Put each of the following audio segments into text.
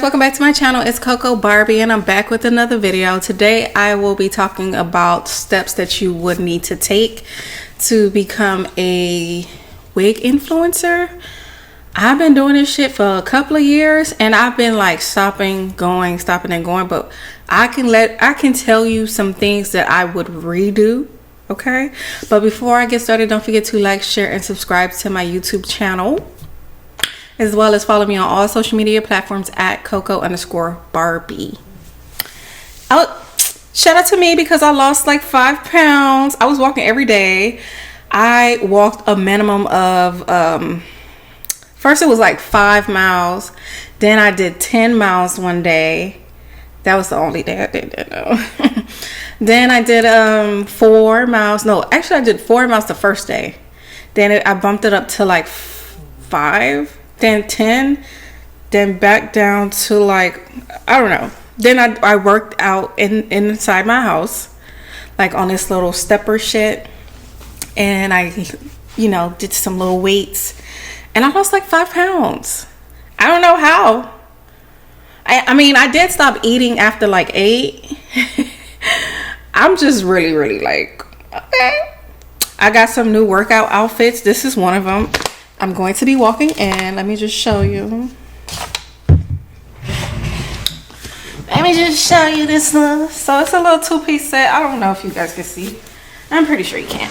guys, welcome back to my channel. It's Coco Barbie and I'm back with another video. Today I will be talking about steps that you would need to take to become a wig influencer. I've been doing this shit for a couple of years and I've been like stopping and going, but I can tell you some things that I would redo. Okay, but before I get started, don't forget to like, share, and subscribe to my YouTube channel, as well as follow me on all social media platforms at Coco_Barbie. Oh, shout out to me because I lost like 5 pounds. I was walking every day. I walked a minimum of first it was like 5 miles, then I did 10 miles one day. That was the only day I did that though. Then I did 4 miles. No, actually I did 4 miles the first day. Then I bumped it up to like 5, then 10, then back down to like, I don't know. Then I worked out inside my house, like on this little stepper shit. And I, did some little weights. And I lost like 5 pounds. I don't know how. I mean, I did stop eating after like 8. I'm just really like, okay. I got some new workout outfits. This is one of them. I'm going to be walking in. Let me just show you. Let me just show you this little. So it's a little 2-piece set. I don't know if you guys can see. I'm pretty sure you can.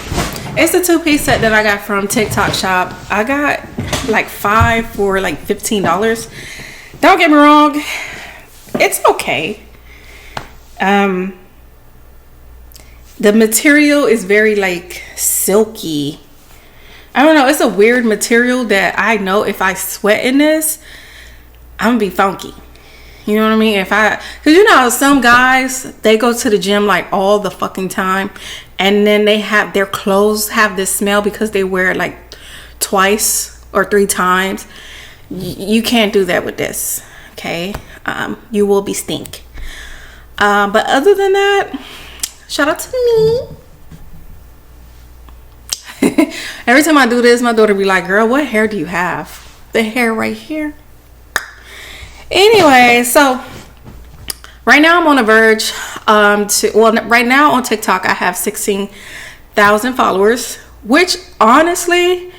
It's a 2-piece set that I got from TikTok shop. I got like 5 for like $15. Don't get me wrong. It's okay. The material is very like silky. I don't know, it's a weird material that I know if I sweat in this, I'm gonna be funky. You know what I mean? Cause some guys, they go to the gym like all the fucking time and then they have their clothes have this smell because they wear it like twice or 3 times. You can't do that with this, okay? You will be stink. But other than that, shout out to me. Every time I do this, my daughter be like, girl, what hair do you have? The hair right here. Anyway, so right now I'm on the verge right now on TikTok I have 16,000 followers, which honestly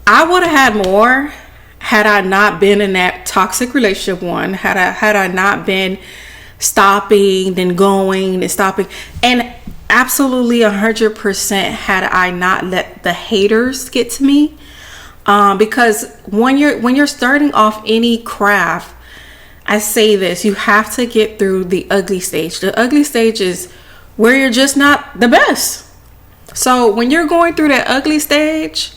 I would have had more had I not been in that toxic relationship had I not been stopping then going and stopping, and absolutely 100% had I not let the haters get to me, because when you're starting off any craft, I say this, you have to get through the ugly stage. The ugly stage is where you're just not the best. So when you're going through that ugly stage,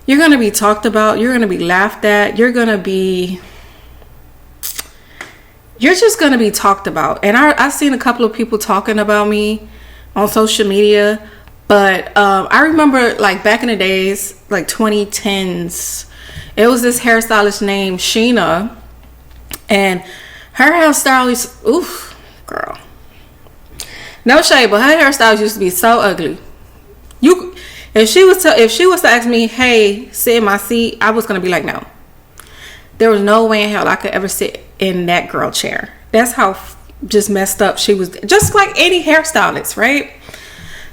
you're going to be talked about, you're going to be laughed at, you're just going to be talked about. And I've seen a couple of people talking about me on social media, but I remember like back in the days, like 2010s, it was this hairstylist named Sheena, and her hairstylist, oof, girl, no shade, but her hairstylist used to be so ugly. If she was to ask me, hey, sit in my seat, I was gonna be like, no. There was no way in hell I could ever sit in that girl chair. That's how just messed up she was. Just like any hairstylist, right?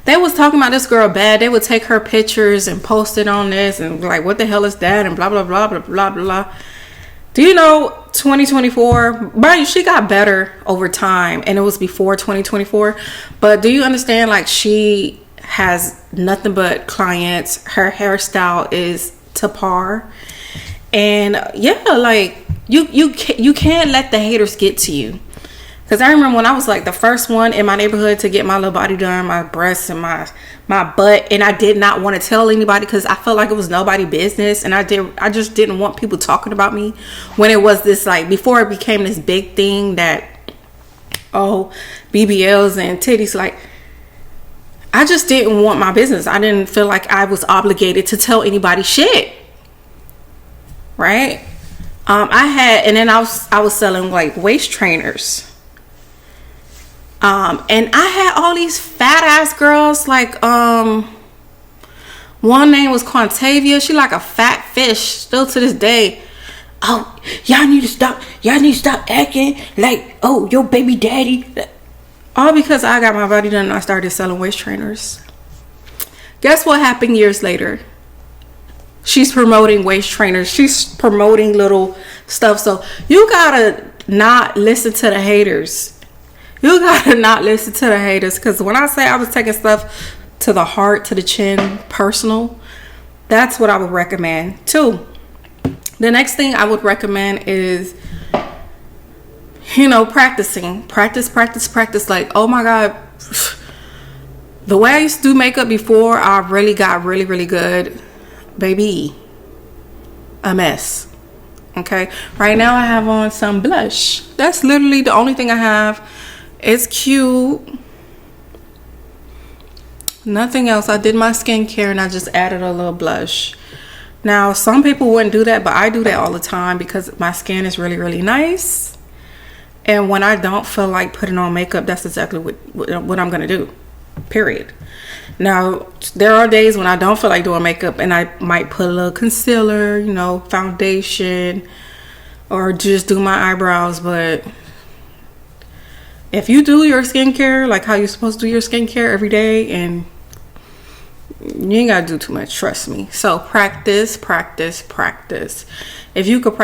They was talking about this girl bad. They would take her pictures and post it on this and like, what the hell is that? And blah, blah, blah, blah, blah, blah. Do you know 2024, right? She got better over time and it was before 2024. But do you understand, like, she has nothing but clients. Her hairstyle is to par. And yeah, like you can't let the haters get to you. Because I remember when I was like the first one in my neighborhood to get my little body done, my breasts and my butt, and I did not want to tell anybody because I felt like it was nobody's business, and I just didn't want people talking about me when it was this, like, before it became this big thing that, oh, BBLs and titties. Like, I just didn't want my business. I didn't feel like I was obligated to tell anybody shit. Right? And then I was selling like waist trainers. And I had all these fat ass girls, like one name was Quantavia. She like a fat fish still to this day. oh, y'all need to stop acting like, oh, your baby daddy. All because I got my body done and I started selling waist trainers. Guess what happened years later? She's promoting waist trainers. She's promoting little stuff. So you gotta not listen to the haters. You gotta not listen to the haters. Because when I say I was taking stuff to the heart, to the chin, personal, that's what I would recommend too. The next thing I would recommend is, practicing. Practice. Like, oh my God. The way I used to do makeup before, I really got really good. Baby, a mess. Okay, right now I have on some blush. That's literally the only thing I have. It's cute. Nothing else. I did my skincare and I just added a little blush. Now, some people wouldn't do that, but I do that all the time because my skin is really nice. And when I don't feel like putting on makeup, that's exactly what I'm gonna do. Period. Now, there are days when I don't feel like doing makeup and I might put a little concealer, foundation, or just do my eyebrows. But if you do your skincare like how you're supposed to do your skincare every day, and you ain't gotta do too much, trust me. So practice. If you could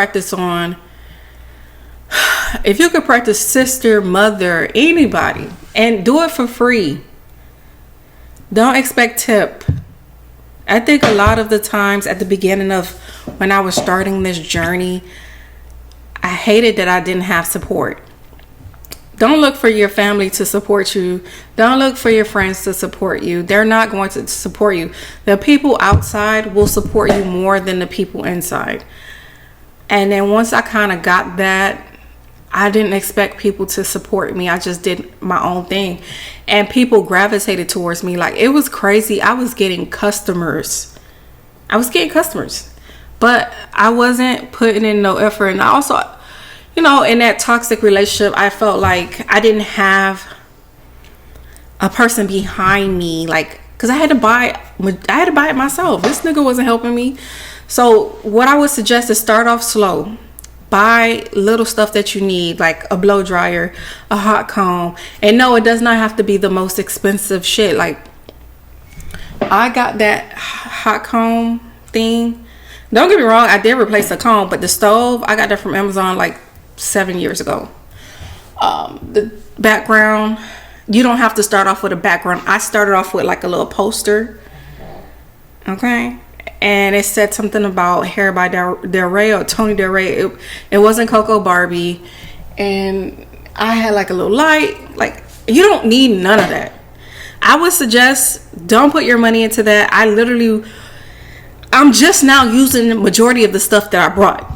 practice sister, mother, anybody, and do it for free. Don't expect tip. I think a lot of the times at the beginning of when I was starting this journey, I hated that I didn't have support. Don't look for your family to support you. Don't look for your friends to support you. They're not going to support you. The people outside will support you more than the people inside. And then once I kind of got that, I didn't expect people to support me. I just did my own thing. And people gravitated towards me. Like, it was crazy. I was getting customers. But I wasn't putting in no effort. And I also, in that toxic relationship, I felt like I didn't have a person behind me. Like, because I had to buy it myself. This nigga wasn't helping me. So what I would suggest is start off slow. Buy little stuff that you need, like a blow dryer, a hot comb. And no, it does not have to be the most expensive shit. Like, I got that hot comb thing. Don't get me wrong, I did replace the comb, but the stove, I got that from Amazon like 7 years ago. The background, you don't have to start off with a background. I started off with like a little poster. Okay. And it said something about hair by Del Rey or Tony Del Rey. It wasn't Coco Barbie. And I had like a little light. Like, you don't need none of that. I would suggest don't put your money into that. I'm just now using the majority of the stuff that I brought.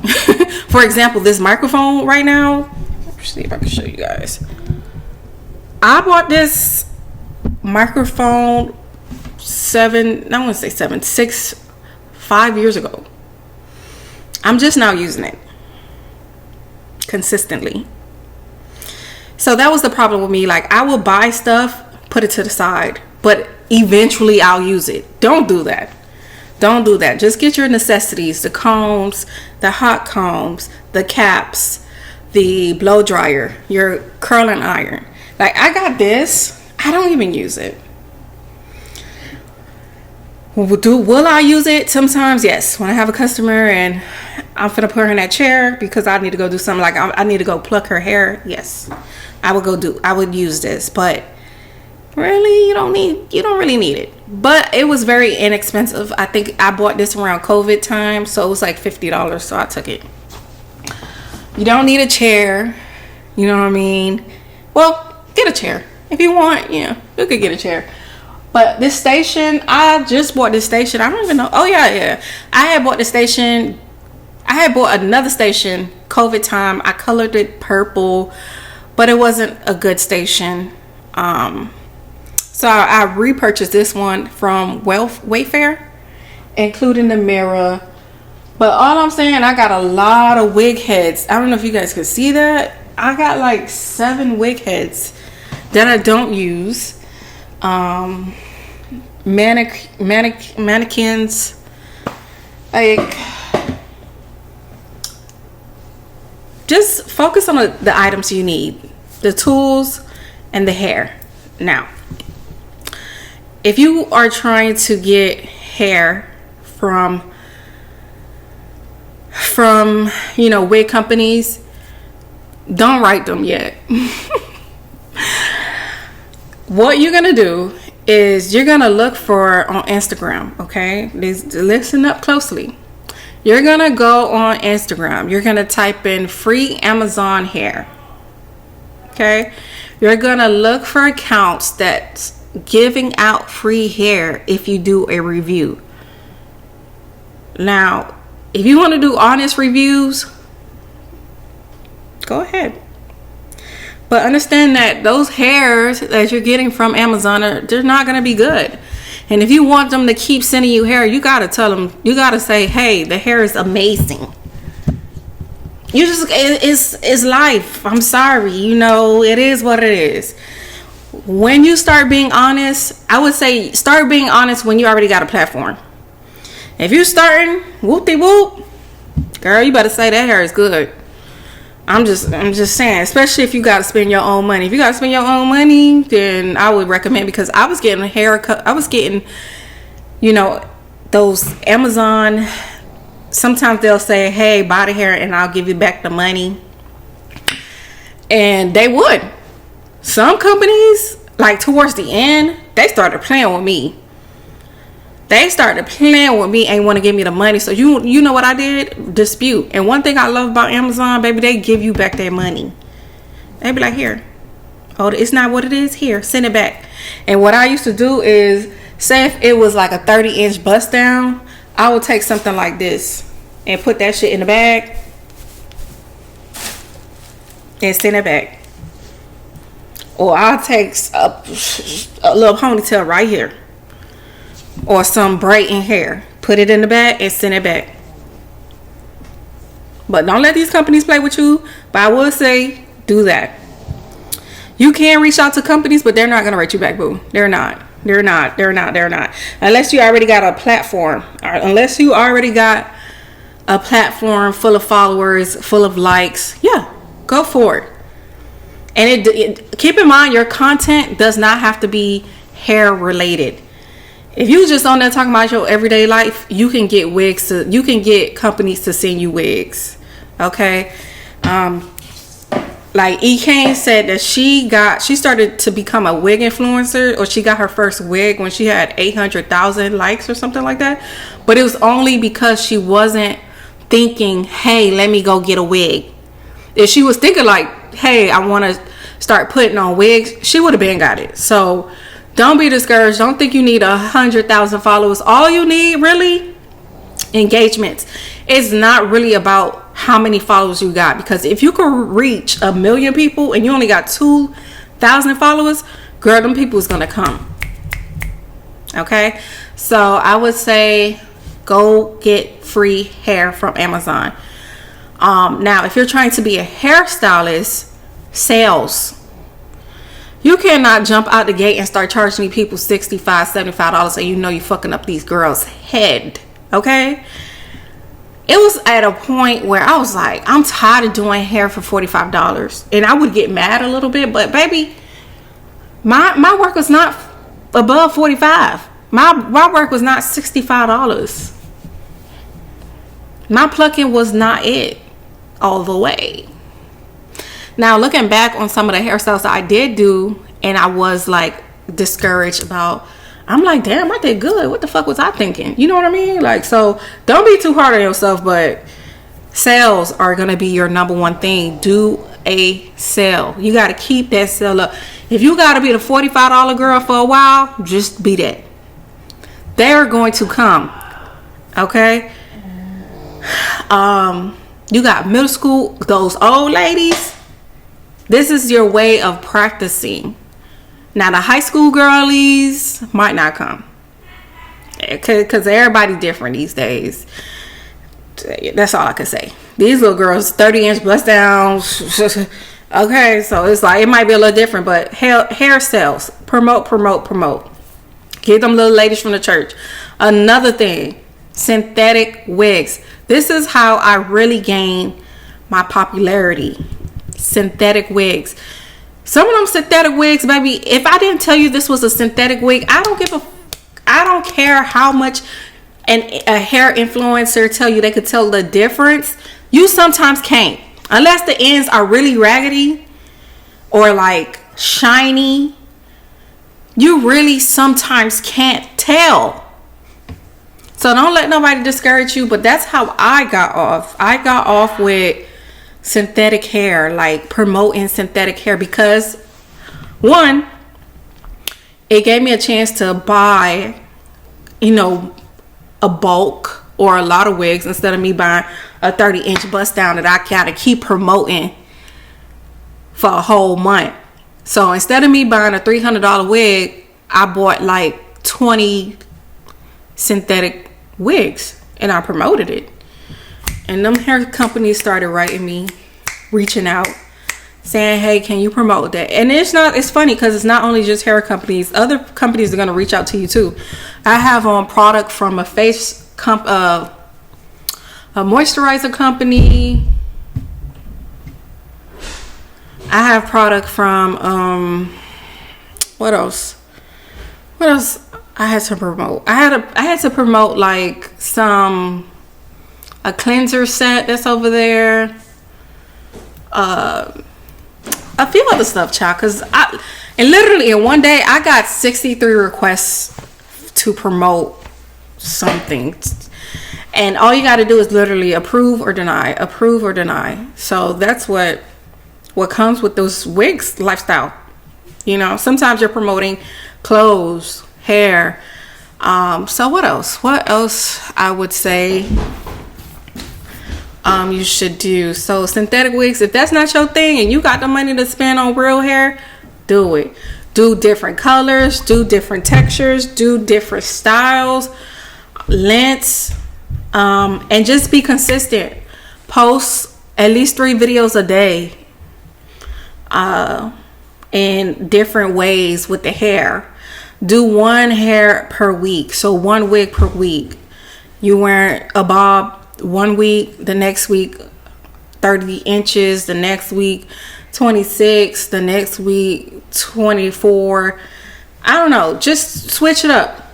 For example, this microphone right now. Let's see if I can show you guys. I bought this microphone 5 years ago. I'm just now using it consistently. So that was the problem with me. Like, I will buy stuff, put it to the side, but eventually I'll use it. Don't do that. Just get your necessities, the combs, the hot combs, the caps, the blow dryer, your curling iron. Like, I got this. I don't even use it. Will I use it? Sometimes, yes. When I have a customer and I'm finna put her in that chair because I need to go do something, like I need to go pluck her hair, yes, I would use this. But really, you don't really need it. But it was very inexpensive. I think I bought this around COVID time, so it was like $50, so I took it. You don't need a chair, you know what I mean? Well, get a chair if you want. Yeah, you could get a chair. But this station, I just bought this station. I don't even know. Oh, yeah. I had bought the station. I had bought another station COVID time. I colored it purple, but it wasn't a good station. So I repurchased this one from Wayfair, including the mirror. But all I'm saying, I got a lot of wig heads. I don't know if you guys could see that. I got like 7 wig heads that I don't use. Mannequins, like, just focus on the items you need, the tools and the hair. Now, if you are trying to get hair from wig companies, don't write them yet. What you're gonna do is you're gonna look for on Instagram, okay? Listen up closely. You're gonna go on Instagram. You're gonna type in free Amazon hair. Okay? You're gonna look for accounts that's giving out free hair if you do a review. Now, if you want to do honest reviews, go ahead. But understand that those hairs that you're getting from Amazon, they're not gonna be good. And if you want them to keep sending you hair, you gotta tell them, you gotta say, hey, the hair is amazing. It's life. I'm sorry. It is what it is. When you start being honest, I would say start being honest when you already got a platform. If you're starting, whoop-de-whoop, girl, you better say that hair is good. I'm just saying, especially if you got to spend your own money. If you got to spend your own money, then I would recommend, because I was getting a haircut. I was getting, those Amazon. Sometimes they'll say, hey, buy the hair and I'll give you back the money. And they would. Some companies, like towards the end, they started playing with me. Ain't want to give me the money. So you know what I did? Dispute. And one thing I love about Amazon, baby, they give you back their money. They be like, here. Oh, it's not what it is. Here, send it back. And what I used to do is, say if it was like a 30-inch bust down, I would take something like this and put that shit in the bag and send it back. Or I'll take a little ponytail right here, or some braiding hair, put it in the bag and send it back. But don't let these companies play with you. But I will say, do that. You can reach out to companies, but they're not going to write you back, boo. They're not. Unless you already got a platform. Unless you already got a platform full of followers, full of likes. Yeah, go for it. And keep in mind, your content does not have to be hair related. If you just on there talking about your everyday life, you can get wigs. You can get companies to send you wigs. Okay. Like E-Kane said that she started to become a wig influencer, or she got her first wig when she had 800,000 likes or something like that. But it was only because she wasn't thinking, hey, let me go get a wig. If she was thinking like, hey, I want to start putting on wigs, she would have been got it. So don't be discouraged. Don't think you need 100,000 followers. All you need really, engagements. It's not really about how many followers you got, because if you can reach 1 million people and you only got 2,000 followers, girl, them people is gonna come. Okay, so I would say go get free hair from Amazon. Now if you're trying to be a hairstylist, sales, you cannot jump out the gate and start charging people $65, $75 and you fucking up these girls' head. Okay, it was at a point where I was like, I'm tired of doing hair for $45. And I would get mad a little bit, but baby, my work was not above $45. My work was not $65. My plucking was not it all the way. Now looking back on some of the hairstyles that I did do, and I was like discouraged about, I'm like, damn, I did good. What the fuck was I thinking? You know what I mean? Like, so don't be too hard on yourself, but sales are going to be your number one thing. Do a sale. You got to keep that sale up. If you got to be the $45 girl for a while, just be that. They're going to come. Okay? You got middle school, those old ladies. This is your way of practicing. Now the high school girlies might not come, because everybody different these days. That's all I can say. These little girls, 30-inch bust downs. Okay, so it's like, it might be a little different, but hair sales, promote. Get them little ladies from the church. Another thing, synthetic wigs. This is how I really gained my popularity. Synthetic wigs. Some of them synthetic wigs, baby, if I didn't tell you this was a synthetic wig, I don't care how much a hair influencer tell you they could tell the difference. You sometimes can't. Unless the ends are really raggedy or like shiny, you really sometimes can't tell. So don't let nobody discourage you, but that's how I got off. I got off with synthetic hair, like promoting synthetic hair, because one, it gave me a chance to buy, a bulk or a lot of wigs instead of me buying a 30-inch bust down that I gotta keep promoting for a whole month. So instead of me buying a $300 wig, I bought like 20 synthetic wigs and I promoted it. And them hair companies started writing me, reaching out, saying, hey, can you promote that? And it's funny because it's not only just hair companies. Other companies are going to reach out to you too. I have on product from a moisturizer company. I have product from, what else I had to promote? I had to promote like a cleanser set that's over there. A few other stuff, child, because literally in one day I got 63 requests to promote something, and all you got to do is literally approve or deny. So that's what comes with those wigs lifestyle. Sometimes you're promoting clothes, hair. So what else I would say you should do. So synthetic wigs, if that's not your thing and you got the money to spend on real hair, do it. Do different colors, do different textures, do different styles, lengths, and just be consistent. Post at least 3 videos a day in different ways with the hair. Do 1 hair per week, so 1 wig per week. You wear a bob 1 week, the next week 30 inches, the next week 26, the next week 24. I don't know, just switch it up.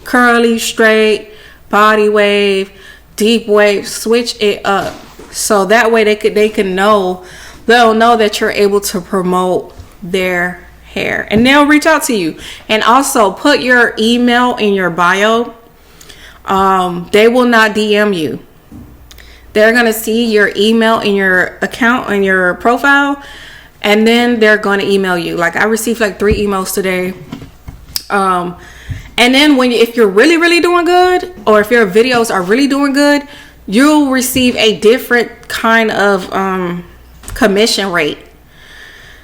Curly, straight, body wave, deep wave, switch it up. So that way they'll know that you're able to promote their hair, and they'll reach out to you. And also put your email in your bio. They will not DM you. They're going to see your email in your account, in your profile, and then they're going to email you. Like I received like 3 emails today. And then if you're really, really doing good, or if your videos are really doing good, you'll receive a different kind of commission rate.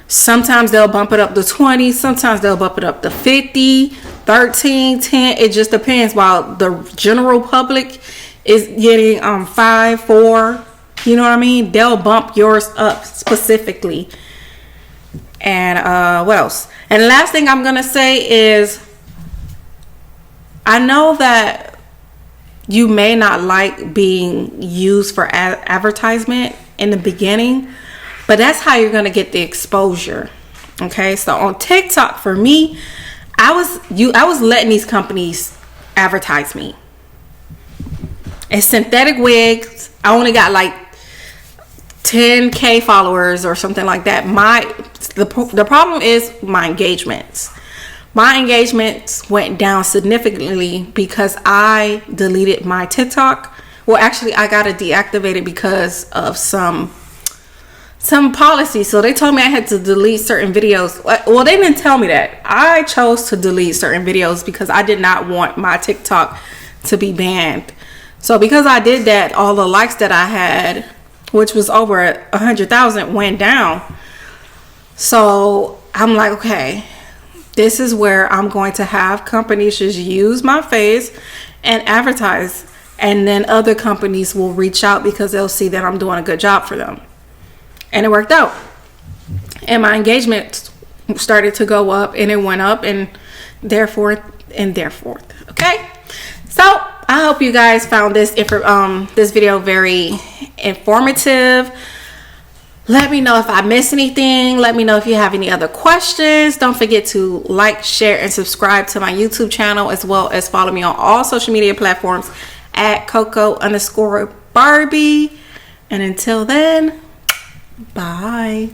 Sometimes they'll bump it up to 20, sometimes they'll bump it up to 50, 13, 10. It just depends. While the general public is getting 5, 4, you know what I mean? They'll bump yours up specifically. And what else? And the last thing I'm gonna say is, I know that you may not like being used for advertisement in the beginning, but that's how you're gonna get the exposure. Okay, so on TikTok, for me, I was letting these companies advertise me. It's synthetic wigs. I only got like 10K followers or something like that. The problem is my engagements. My engagements went down significantly because I deleted my TikTok. Well, actually, I got it deactivated because of some policy. So they told me I had to delete certain videos. Well, they didn't tell me that. I chose to delete certain videos because I did not want my TikTok to be banned. So because I did that, all the likes that I had, which was over 100,000, went down. So I'm like, okay, this is where I'm going to have companies just use my face and advertise. And then other companies will reach out because they'll see that I'm doing a good job for them. And it worked out. And my engagement started to go up, and it went up, and therefore. Okay? So I hope you guys found this video very informative. Let me know if I missed anything. Let me know if you have any other questions. Don't forget to like, share, and subscribe to my YouTube channel, as well as follow me on all social media platforms at Coco_Barbie. And until then, bye.